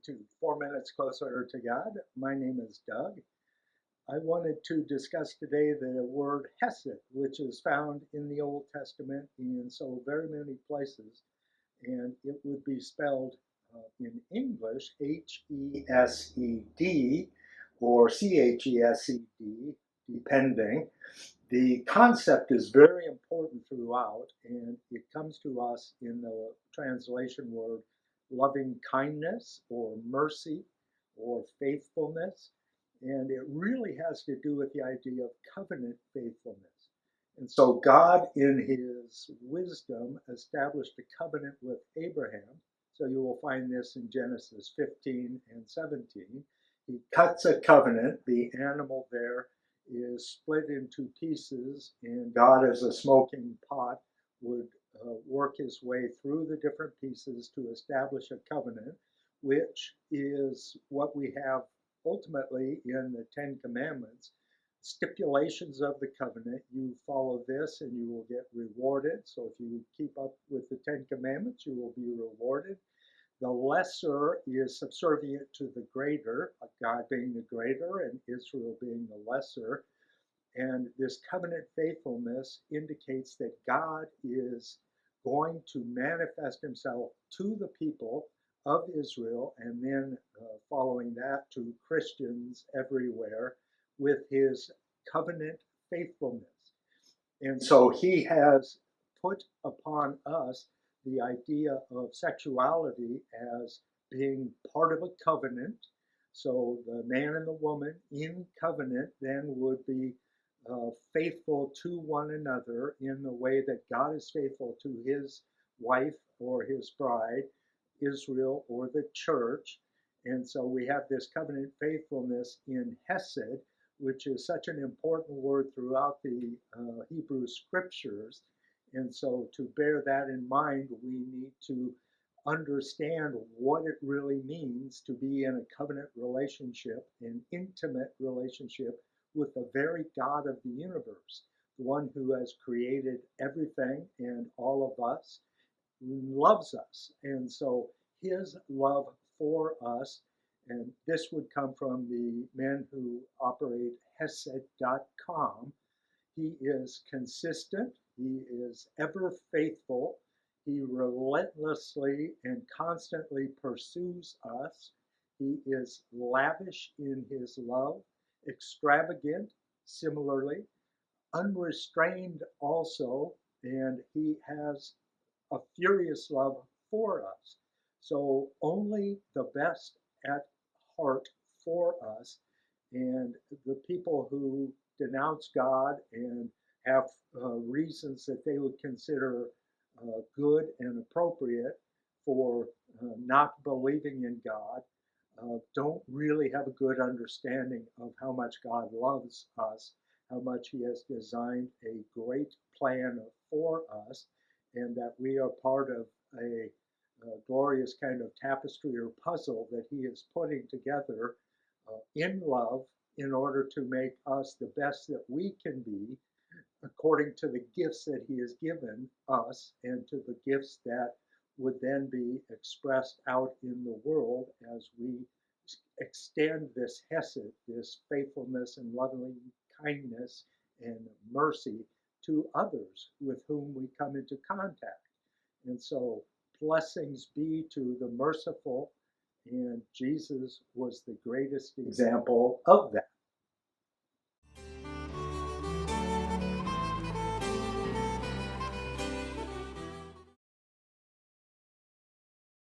to 4 Minutes Closer to God. My name is Doug. I wanted to discuss today the word Hesed, which is found in the Old Testament in so very many places, and it would be spelled in English Hesed or Chesed, depending. The concept is very important throughout, and it comes to us in the translation word loving kindness or mercy or faithfulness. And it really has to do with the idea of covenant faithfulness. And so God, in his wisdom, established a covenant with Abraham. So you will find this in Genesis 15 and 17. He cuts a covenant. The animal there is split into pieces, and God, as a smoking pot, would work his way through the different pieces to establish a covenant, which is what we have ultimately in the Ten Commandments. Stipulations of the covenant. You follow this and you will get rewarded. So if you keep up with the Ten Commandments, you will be rewarded. The lesser is subservient to the greater, God being the greater and Israel being the lesser. And this covenant faithfulness indicates that God is going to manifest himself to the people of Israel, and then following that to Christians everywhere with his covenant faithfulness. And so he has put upon us the idea of sexuality as being part of a covenant. So the man and the woman in covenant then would be faithful to one another in the way that God is faithful to his wife or his bride, Israel or the church. And so we have this covenant faithfulness in Hesed, which is such an important word throughout the Hebrew scriptures. And so to bear that in mind, we need to understand what it really means to be in a covenant relationship, an intimate relationship with the very God of the universe, the one who has created everything and all of us, loves us. And so his love for us, and this would come from the men who operate Hesed.com. He is consistent, he is ever faithful, he relentlessly and constantly pursues us. He is lavish in his love, extravagant, similarly, unrestrained also, and he has a furious love for us. So only the best at heart for us. And the people who denounce God and have reasons that they would consider good and appropriate for not believing in God don't really have a good understanding of how much God loves us, how much he has designed a great plan for us, and that we are part of a glorious kind of tapestry or puzzle that he is putting together in love in order to make us the best that we can be according to the gifts that he has given us and to the gifts that would then be expressed out in the world as we extend this Hesed, this faithfulness and loving kindness and mercy to others with whom we come into contact. And so blessings be to the merciful, and Jesus was the greatest example of that.